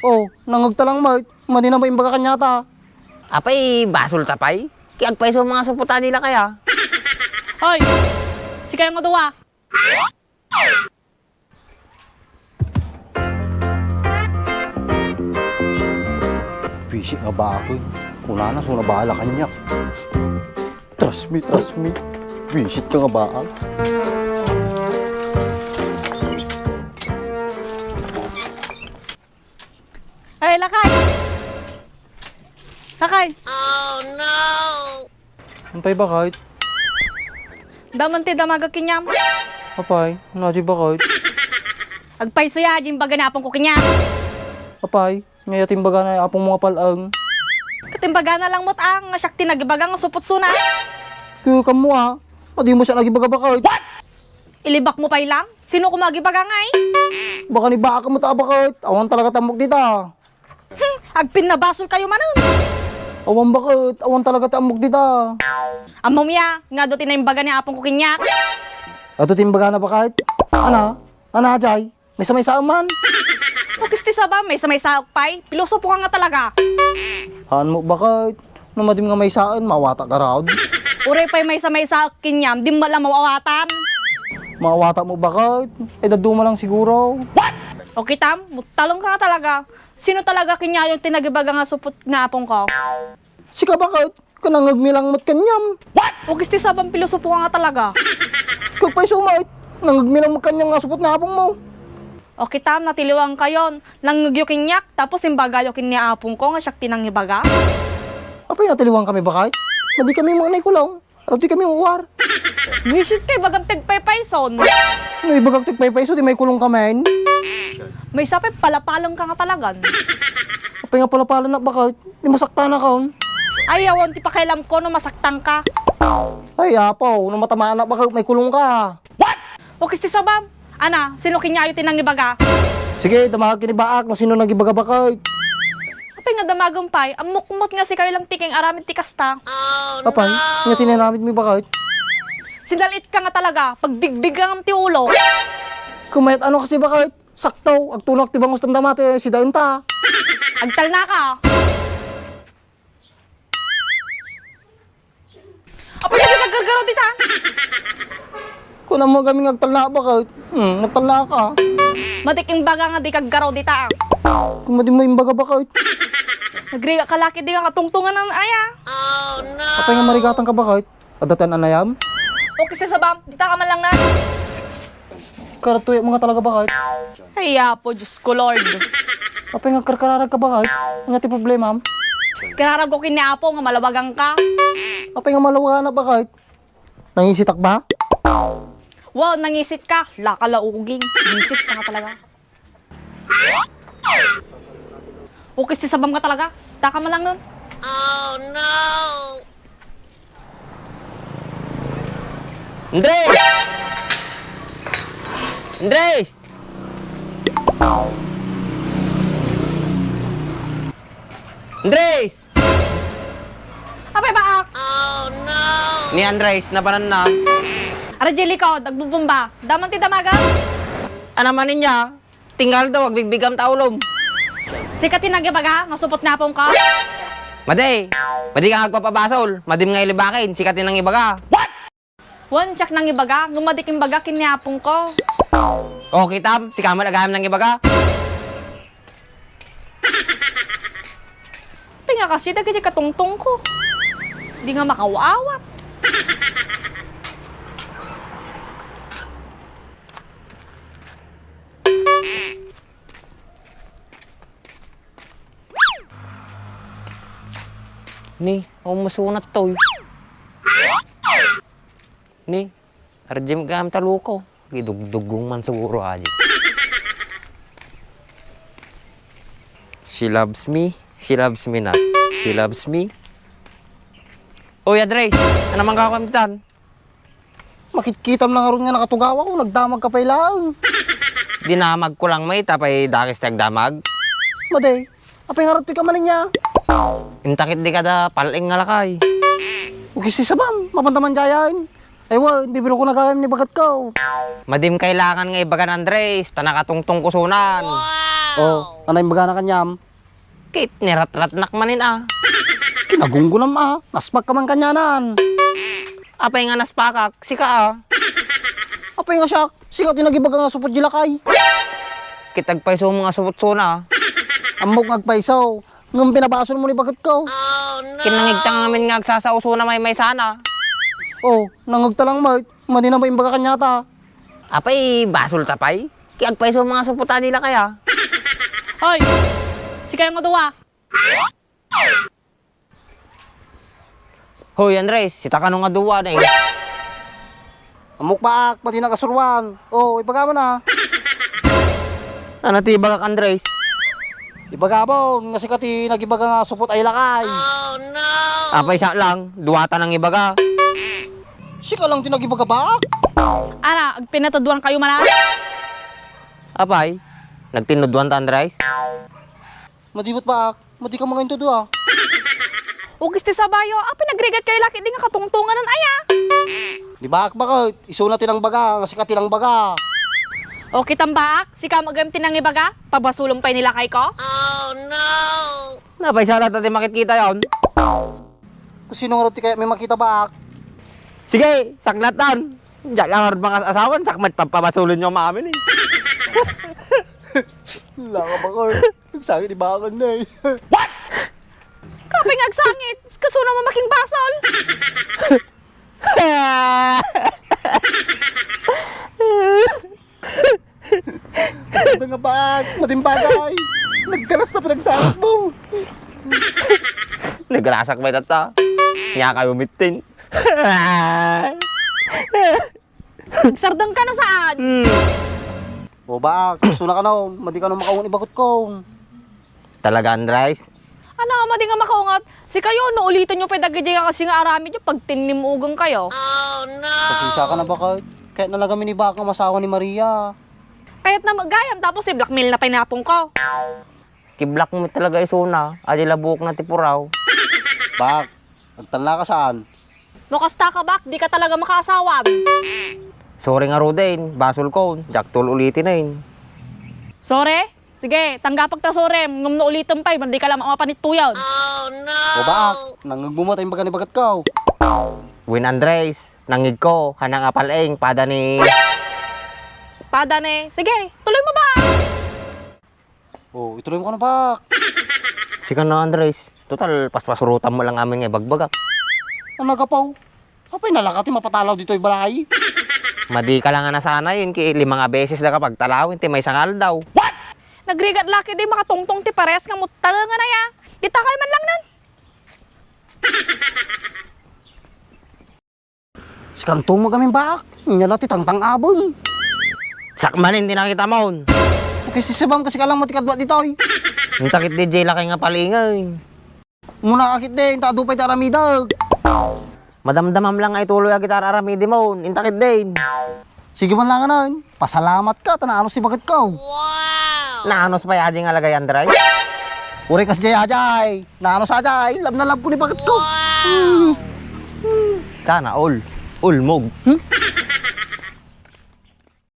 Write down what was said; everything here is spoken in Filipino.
Oh, nangagta lang mait. Madi na ba imbaga kanyata? Apay, basol tapay. Kaya agpaiso mga suputa nila kaya. Hoy! Si kayo nga duwa. Busy nga ba ako? Una na, so nabahala kanya. Trust me, trust me. Visit ka nga ba? Ay, lakay! Lakay! Antay ba kahit? Daman ti damaga kinyam. Apay, naji ba kahit? Agpaiso ya, jing baga na apong ko kinyam. Apay, ngayon timbaga na apong mga palang. Katimbaga na lang mo't ang asyak tinagibaga nga supot suna. Kaya ka mo ah. Adi mo siya nagibaga ba kahit? Ilibak mo pa ilang? Sino kumagibaga nga eh? Baka ni baka mo taba kahit. Awan talaga tamok dito ah. Agpin na basol kayo manon. Awan bakit? Awan talaga tamok dito ah. Amaw miya, nga do tinimbaga ni apong ko kinyak. Ato timbaga na ba kahit? Ana? Ana jay? May samay sa man. Hukisti sa ba, may saok pay. Pilosopo ka nga talaga. Haan mo ba kahit? Namadim nga may saan, mawata ka raw. Ure pay may saok kinyam, di mala mawawatan. Mawata mo ba kahit? Eh daduma lang siguro. O kitam, talong ka nga talaga. Sino talaga kinya yung tinagibaga nga supot nga apong ko? Sika ba kahit? Kanang agmilang mat kanyam. Hukisti sa bang pilosopo ka nga talaga. Kagpay sumait. Nangagmilang mat kanyam nga supot nga apong mo. O kitam, natiliwang kayon. Langgyo kinyak, tapos imbagayo kinya apong ko nga siyak tinangibaga. Apay natiliwang kami ba kahit? Madi kami mga naikulong. Rati kami uwar. Visit kay bagam tagpaypayson. No ibagag tigpaypay so di may kulong kamain. May sapay palapalong ka nga talagan. Apay nga pala pala na ba kahit? Di masakta na kaon. Ayawan, ti pakailam ko no masaktang ka. Ay apaw, nung matamaan na ba kahit may kulong ka. O kisti sa bam? Ana, sino kinyayo tinangibaga? Sige, damahag kinibaak no sino nagibaga ba kahit? Apay nga damagumpay, amukmot nga si kayo lang tiking aramid ti kasta. Apay, nga tinanamit mo ba kahit? Sindalit ka nga talaga, pagbigbig ang ti ulo. Kumayat ano kasi ba kahit? Sakto, agtulak ti bangos damdamate si dayon ta. Agtal na ka. Apay nga naggargaro dita. Kung mo kami agtal na ba kahit? Nagtal na ka. Matiking baga nga di kaggaraw dita. Kung madi mo imbaga ba kahit? Nagriga ka laki di nga katungtungan ng aya. Apay nga marigatan ka ba kahit? Adatan anayam? O kisti sa bam, dita ka man lang na. Karatuya mga talaga ba kahit? Ay po, Diyos ko Lord. Apay nga karkararag ka ba kahit? Nga ti problema am? Kararagokin ni Apo nga malawagang ka. Apay nga malawagan na ba kahit? Nangisitak ba? Wow, nangisit ka. Lakalauging. Nangisit ka nga talaga. Ukis ti sabam ka talaga. Taka mo lang nun. Andres! Andres! Andres! Apay baak! Ni Andres, napanan na. Ara Jellico, nagbubumba. Daman ti damaga. Anamanin niya, tinggal daw, agbigbigam taulom. Sikat tinagibaga, masupot na pong ka. Madi ka agpapabasol, madim nga ilibakin, sikatin ng ibaga. One check nang ibaga, ngumadiking baga kinyapong ko. O, kitam, si Kamal agaham ng ibaga. Pinga kasi dagiti katungtong ko. Di nga makawawat. Ni, umusunat to. Ni, arjim gam taluko. Gidugdugong man siguro aja. She loves me not. She loves me. Oy, Andres, ano naman kakamitan? Makitkitam lang aron nga nakatugawa ko, nagdamag ka pa ilang. Dinamag ko lang may tapay dakis tag damag. Maday, apay nga rati ka man niya. Intakit di ka da paling nga lakay. Ukis si sabam, mapantaman jayain. Aywa, hindi biro ko nagagam ni bagat ko. Madim kailangan nga ibagan Andres, tanakatungtong kusunan. Oh, anay baga na kanyam. Kit, nirat-rat manin ah. Kinagunggunam nasmag ka man kanyanan. Apay nga naspakak, sika ah. Apay nga siya, sikat tinagibaga nga supot jilakay. Kitagpay sa mga supot-suna. Amok ngagpaisaw, ngam pinabason mo ni bagat ko. Kinangigtang namin nga agsasauso na may sana. Oh, nangagta lang mo, madi na ba yung baga kanyata? Apay, basol tapay. Kiagpay sa mga suputan nila kaya. Hoy, si kayo nga duwa. Hoy Andres, sita ka nung nga duwa na eh. Amok baak, madi na kasurwan. Oh, ibaga mo na. Nanatiba ka Andres. Ibaga mo, nga sikati nagibaga nga supot ay lakay. Apay siya lang, duwata ng ibaga. Sika lang tinagibaga baak. Ana, pinatuduan kayo manan. Apay, nagtinuduan ta Andres. Madibot baak, madi ka mga intudo Ugis ti sabayo, pinagrigat kayo laki di nga katungtungan ng aya. Di baak bakit? Iso na tinang baga, nga sikati lang baga. O kitang baak, si ka magam tinang ibaga, pabasulong pa nila kay ko. Napay siya lang natin makikita yon. Kung sino nga roti kaya may makita baak. Sige, saklatan. Diyan lang harap mga asawan, sakmat papabasulon nyo maamin eh. Wala ka bakit? Nagsangit ibakan na eh. Kapay nga agsangit, kasuna mo making basol. Ito nga baak, madimbagay. Nagkalas na pinagsangit mo. Nagrasak ba tata? Kaya kayo umitin. Sardang ka no saan? O baak, suna ka na, madi ka na makaungan ibakot ko. Talaga Andres? Ano, madi nga makaungat. Si kayo, no ulitin nyo pa dagay kasi nga arami nyo pag tinimugang kayo. Pasensya ka na bakit? Kahit nalagamin ni baak ang masawa ni Maria. Kahit na magayam, tapos si blackmail na pinapong ko. Kiblak mo talaga isuna. Adila buhok na tipuraw. Baak, nagtala ka saan? No kasta ka bak, di ka talaga makaasawa. Sorry nga Rodin, basol ko. Jaktol ulitin na yun. Sore? Sige, tanggapag ta sore, ngum no ulitin pa, hindi ka lang mapanituyaw. O baak, nangagbumat yung baga ni bagat ko. Win Andres, nangig ko, hanang apalaing, pada ni... Padane, sige, tuloy mo ba? O, ituloy mo ka na baak. Sika na Andres, total paspasurutan mo lang amin nga bagbagak. Ang nagapaw. Kapay nalakati mapatalaw dito yung balay. Madi ka lang nga na sana yun, ki 5 beses na kapag talawin, ti may sangal daw. Nagrigat laki di makatungtong ti pares nga mutala nga na ya. Di takal man lang nan. Sikantong mo kaming baak. Nyala ti tangtang abon. Sakmanin, di nakita mo. Kasi sibang kasi ka lang matikadwa dito eh. Yung takit DJ laki nga palingay. Muna kakit din, tadupay taramidag. Madamdamam lang nga ituloy ang gitar aramidi mo, intakit din. Sige man lang nun. Pasalamat ka, tanaano si bagat ko. Naanos pa yadi nga lagay Andres? Uri kas jay ajay. Naano sa ajay, lab na lab ko ni bagat ko. Sana all. Ulmog.